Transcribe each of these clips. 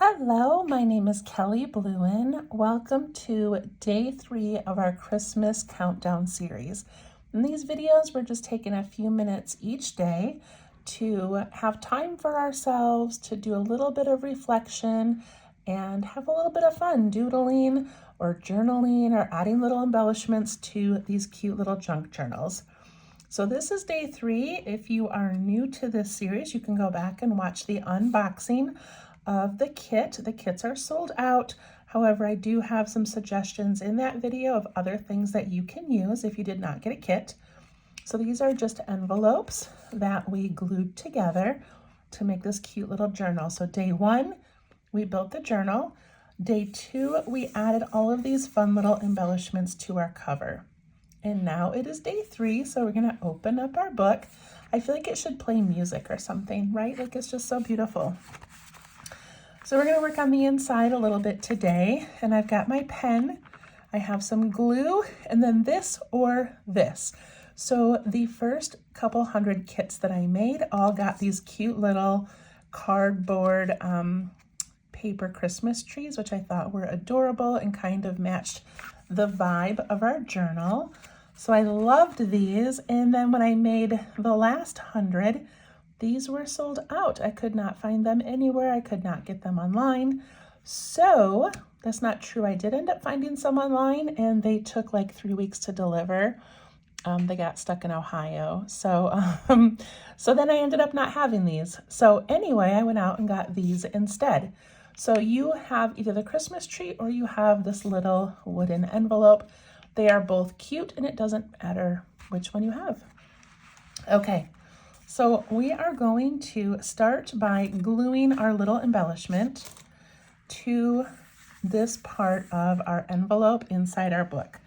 Hello, my name is Kelly Bluen. Welcome to day 3 of our Christmas countdown series. In these videos, we're just taking a few minutes each day to have time for ourselves, to do a little bit of reflection, and have a little bit of fun doodling or journaling or adding little embellishments to these cute little junk journals. So this is day 3. If you are new to this series, you can go back and watch the unboxing of the kit. The kits are sold out. However, I do have some suggestions in that video of other things that you can use if you did not get a kit. So these are just envelopes that we glued together to make this cute little journal. So day 1, we built the journal. Day 2, we added all of these fun little embellishments to our cover. And now it is day 3, so we're gonna open up our book. I feel like it should play music or something, right? Like it's just so beautiful. So we're gonna work on the inside a little bit today, and I've got my pen, I have some glue, and then this or this. So the first couple hundred kits that I made all got these cute little cardboard paper Christmas trees, which I thought were adorable and kind of matched the vibe of our journal. So I loved these, and then when I made the last 100, these were sold out. I could not find them anywhere. I could not get them online. So that's not true. I did end up finding some online, and they took like 3 weeks to deliver. They got stuck in Ohio. So then I ended up not having these. So anyway, I went out and got these instead. So you have either the Christmas tree or you have this little wooden envelope. They are both cute, and it doesn't matter which one you have. Okay. So we are going to start by gluing our little embellishment to this part of our envelope inside our book.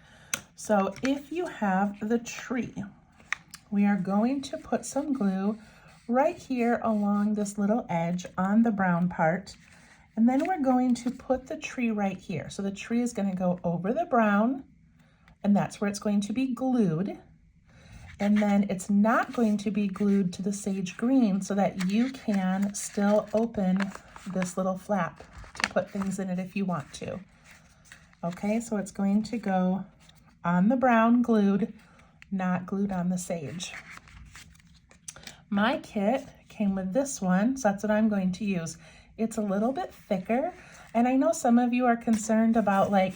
So if you have the tree, we are going to put some glue right here along this little edge on the brown part. And then we're going to put the tree right here. So the tree is going to go over the brown, and that's where it's going to be glued. And then it's not going to be glued to the sage green so that you can still open this little flap to put things in it if you want to. Okay, so it's going to go on the brown glued, not glued on the sage. My kit came with this one, so that's what I'm going to use. It's a little bit thicker, and I know some of you are concerned about like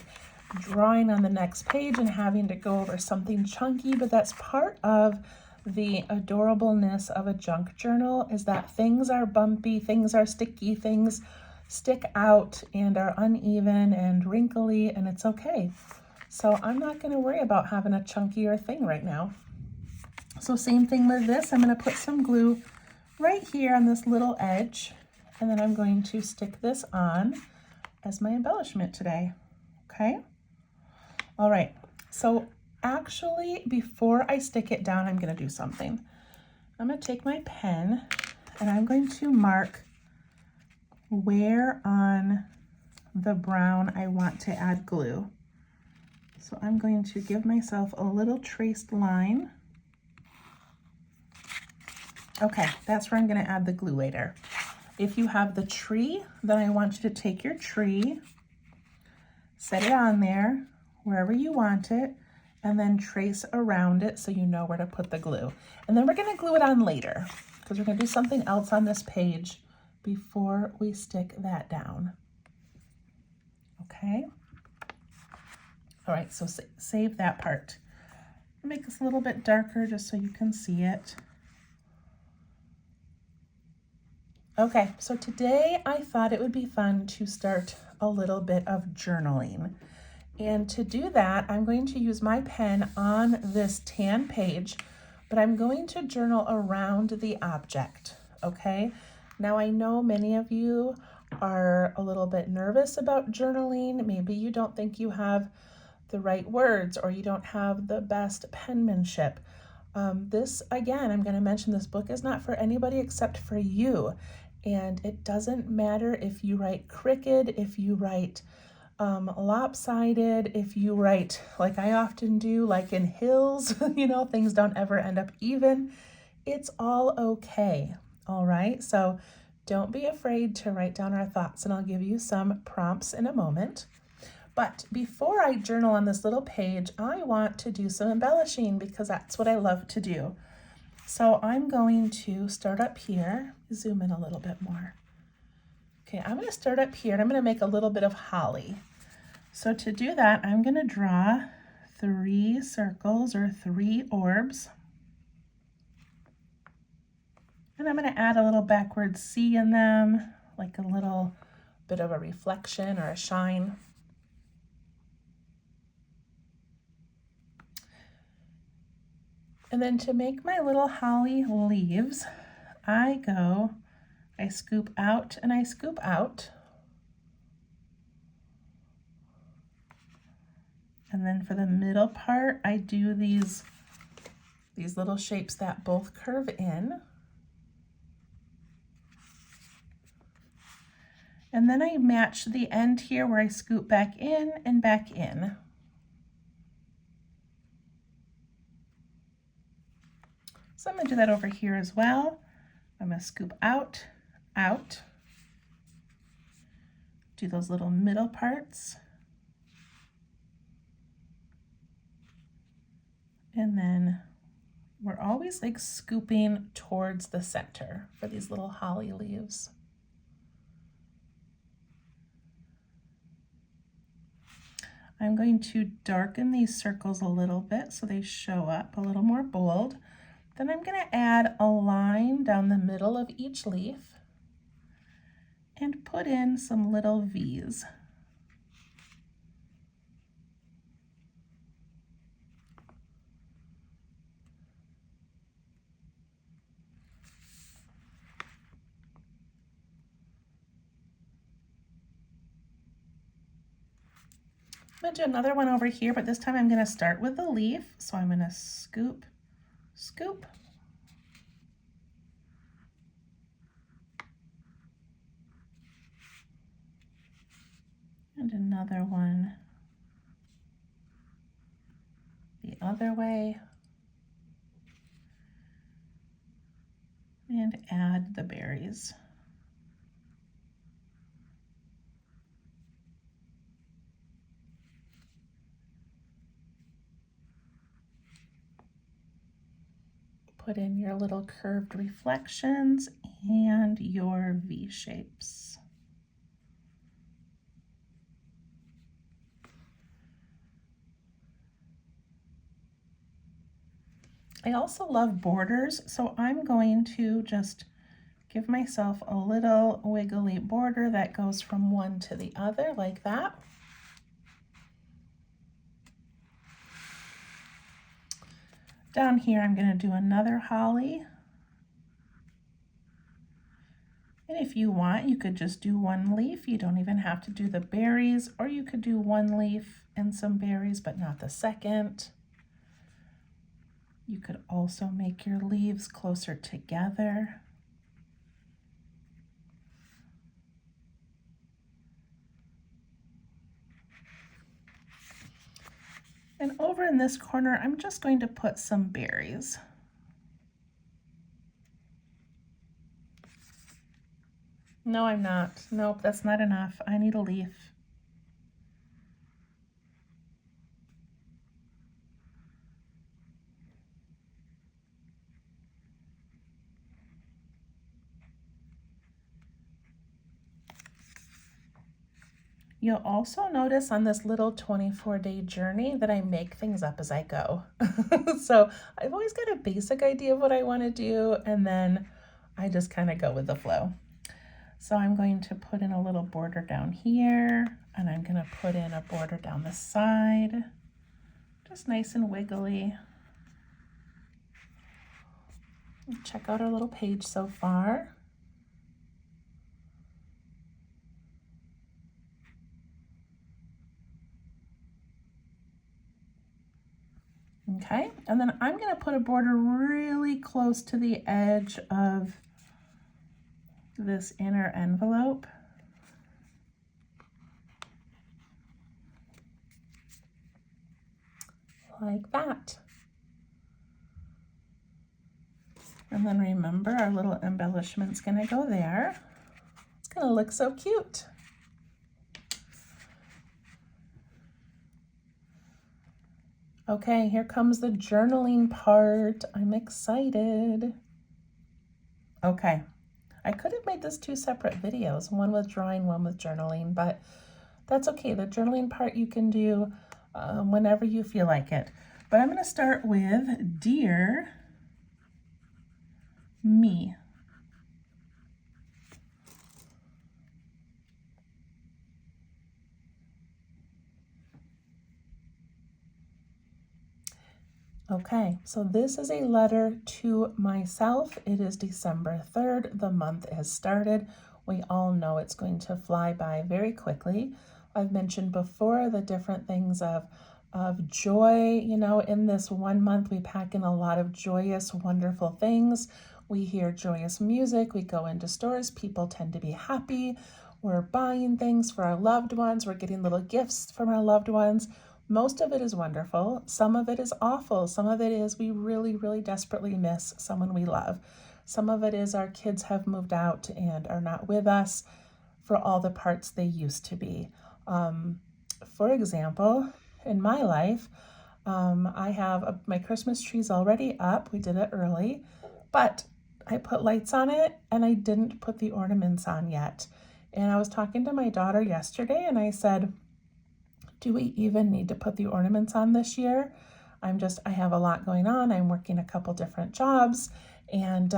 drawing on the next page and having to go over something chunky, but that's part of the adorableness of a junk journal, is that things are bumpy, things are sticky, things stick out and are uneven and wrinkly, and it's okay. So I'm not going to worry about having a chunkier thing right now. So same thing with this. I'm going to put some glue right here on this little edge, and then I'm going to stick this on as my embellishment today. Okay. All right, so actually before I stick it down, I'm gonna do something. I'm gonna take my pen and I'm going to mark where on the brown I want to add glue. So I'm going to give myself a little traced line. Okay, that's where I'm gonna add the glue later. If you have the tree, then I want you to take your tree, set it on there, wherever you want it, and then trace around it so you know where to put the glue. And then we're going to glue it on later because we're going to do something else on this page before we stick that down. Okay? All right, so save that part. Make this a little bit darker just so you can see it. Okay, so today I thought it would be fun to start a little bit of journaling. And to do that, I'm going to use my pen on this tan page, but I'm going to journal around the object, okay? Now I know many of you are a little bit nervous about journaling. Maybe you don't think you have the right words or you don't have the best penmanship. This, again, I'm going to mention this book is not for anybody except for you. And it doesn't matter if you write crooked, if you write lopsided, if you write like I often do, like in hills, you know, things don't ever end up even. It's all okay. All right. So don't be afraid to write down our thoughts, and I'll give you some prompts in a moment. But before I journal on this little page, I want to do some embellishing because that's what I love to do. So I'm going to start up here, zoom in a little bit more. Okay, I'm going to start up here and I'm going to make a little bit of holly. So to do that, I'm going to draw 3 circles or 3 orbs. And I'm going to add a little backward C in them, like a little bit of a reflection or a shine. And then to make my little holly leaves, I scoop out and I scoop out. And then for the middle part, I do these little shapes that both curve in. And then I match the end here where I scoop back in and back in. So I'm going to do that over here as well. I'm going to scoop out, out, do those little middle parts, and then we're always like scooping towards the center for these little holly leaves. I'm going to darken these circles a little bit so they show up a little more bold. Then I'm going to add a line down the middle of each leaf and put in some little V's. I'm going to do another one over here, but this time I'm going to start with the leaf. So I'm going to scoop, scoop. And another one the other way. And add the berries. Put in your little curved reflections and your V shapes. I also love borders, so I'm going to just give myself a little wiggly border that goes from one to the other like that. Down here, I'm going to do another holly. And if you want, you could just do one leaf. You don't even have to do the berries, or you could do one leaf and some berries, but not the second. You could also make your leaves closer together. And over in this corner, I'm just going to put some berries. No, I'm not. Nope, that's not enough. I need a leaf. You'll also notice on this little 24-day journey that I make things up as I go. So I've always got a basic idea of what I want to do, and then I just kind of go with the flow. So I'm going to put in a little border down here, and I'm going to put in a border down the side, just nice and wiggly. Check out our little page so far. Okay, and then I'm going to put a border really close to the edge of this inner envelope. Like that. And then remember, our little embellishment's going to go there. gonna look so cute. Okay, here comes the journaling part. I'm excited. Okay, I could have made this 2 separate videos, one with drawing, one with journaling, but that's okay. The journaling part you can do whenever you feel like it. But I'm going to start with Dear Me. Okay, so this is a letter to myself. It is December 3rd. The month has started. We all know it's going to fly by very quickly. I've mentioned before the different things of joy. You know, in this 1 month, we pack in a lot of joyous, wonderful things. We hear joyous music. We go into stores. People tend to be happy. We're buying things for our loved ones. We're getting little gifts from our loved ones. Most of it is wonderful. Some of it is awful. Some of it is we really, really desperately miss someone we love. Some of it is our kids have moved out and are not with us for all the parts they used to be. For example, in my life, I have my Christmas tree's already up. We did it early, but I put lights on it and I didn't put the ornaments on yet. And I was talking to my daughter yesterday and I said, do we even need to put the ornaments on this year? I have a lot going on. I'm working a couple different jobs, and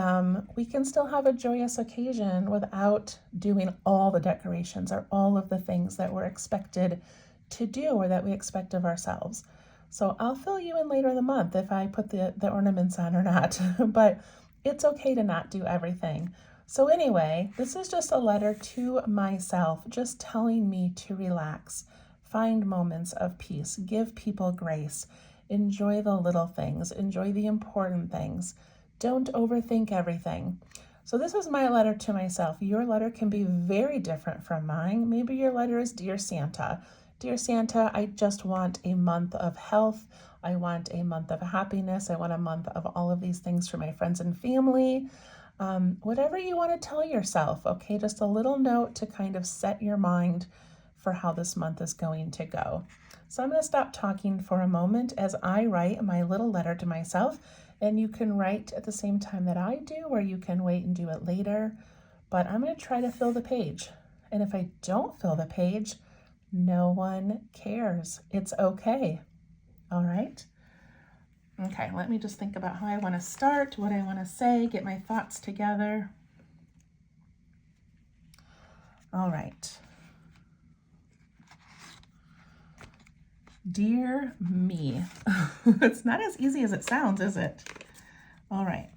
we can still have a joyous occasion without doing all the decorations or all of the things that we're expected to do or that we expect of ourselves. So I'll fill you in later in the month if I put the ornaments on or not, but it's okay to not do everything. So anyway, this is just a letter to myself, just telling me to relax. Find moments of peace, give people grace, enjoy the little things, enjoy the important things. Don't overthink everything. So this is my letter to myself. Your letter can be very different from mine. Maybe your letter is Dear Santa. Dear Santa, I just want a month of health. I want a month of happiness. I want a month of all of these things for my friends and family. Whatever you want to tell yourself, okay? Just a little note to kind of set your mind for how this month is going to go. So I'm going to stop talking for a moment as I write my little letter to myself, and you can write at the same time that I do, or you can wait and do it later, but I'm going to try to fill the page. And if I don't fill the page, no one cares. It's okay. All right? Okay, let me just think about how I want to start, what I want to say, get my thoughts together. All right. Dear me. It's not as easy as it sounds, is it? All right.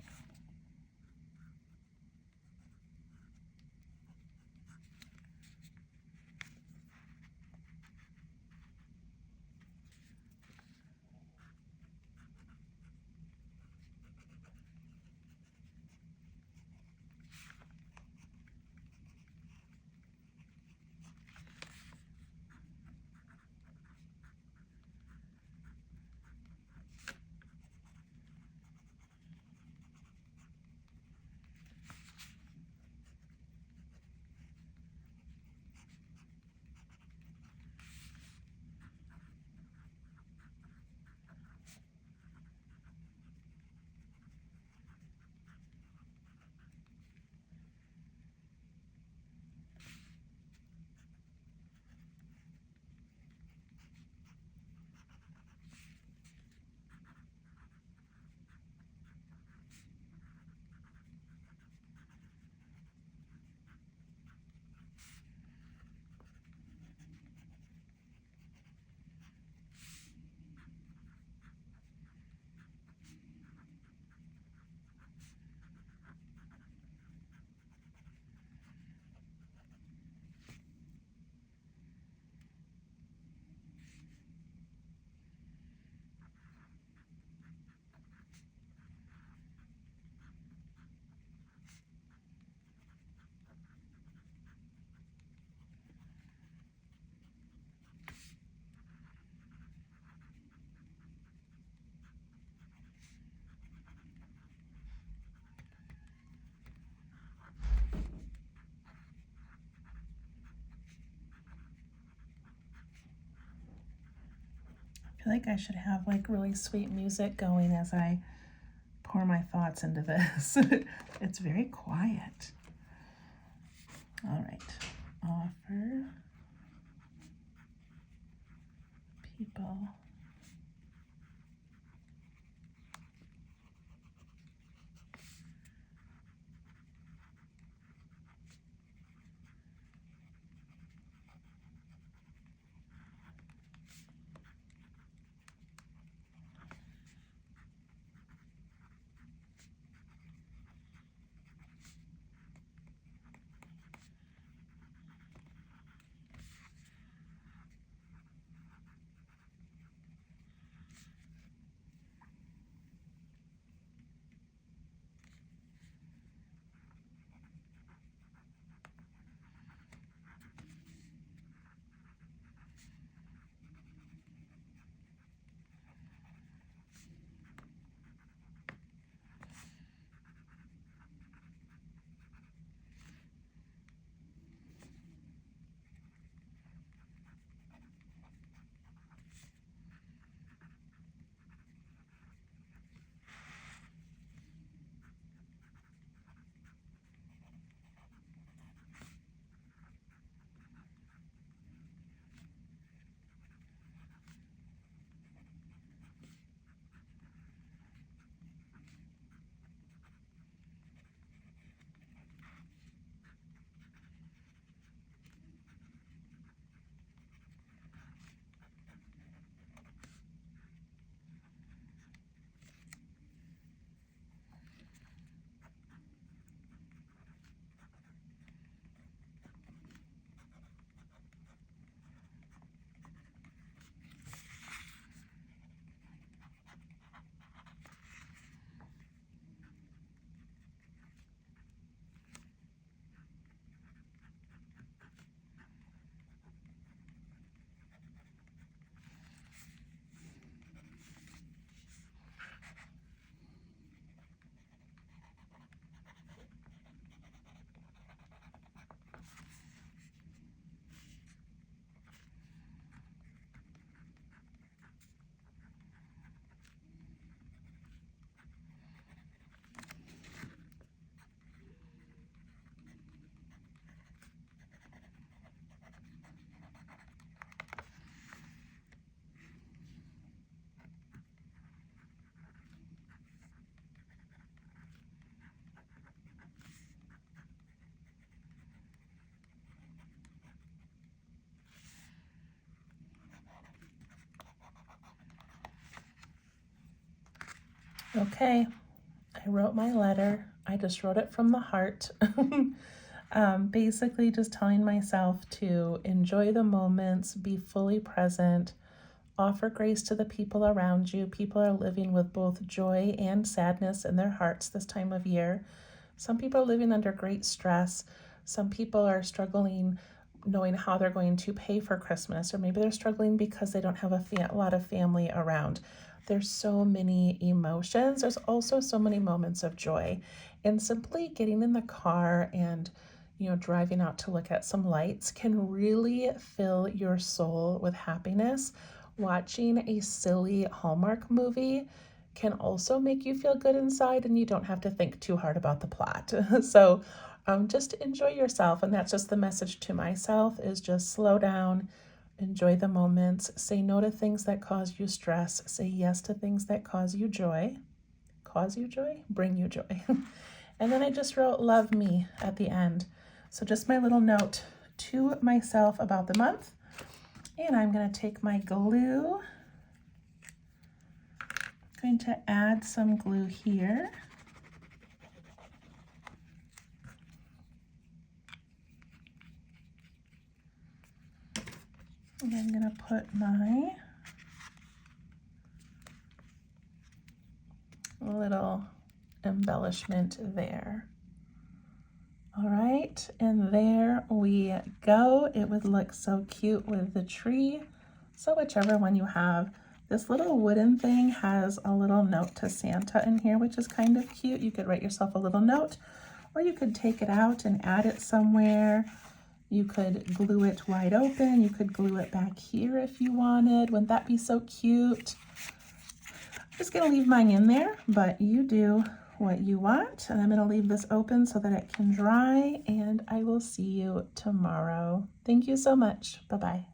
I feel like I should have like really sweet music going as I pour my thoughts into this. It's very quiet. All right. Offer people Okay, I wrote my letter. I just wrote it from the heart. Basically, just telling myself to enjoy the moments, be fully present, offer grace to the people around you. People are living with both joy and sadness in their hearts this time of year. Some people are living under great stress. Some people are struggling knowing how they're going to pay for Christmas, or maybe they're struggling because they don't have a lot of family around. There's so many emotions. There's also so many moments of joy. And simply getting in the car and driving out to look at some lights can really fill your soul with happiness. Watching a silly Hallmark movie can also make you feel good inside, and you don't have to think too hard about the plot. So just enjoy yourself. And that's just the message to myself, is just slow down, enjoy the moments, say no to things that cause you stress, say yes to things that cause you joy, bring you joy. And then I just wrote love me at the end. So just my little note to myself about the month. And I'm going to take my glue. I'm going to add some glue here. And I'm going to put my little embellishment there. All right, and there we go. It would look so cute with the tree. So whichever one you have. This little wooden thing has a little note to Santa in here, which is kind of cute. You could write yourself a little note, or you could take it out and add it somewhere. You could glue it wide open. You could glue it back here if you wanted. Wouldn't that be so cute? I'm just gonna leave mine in there, but you do what you want. And I'm gonna leave this open so that it can dry, and I will see you tomorrow. Thank you so much. Bye-bye.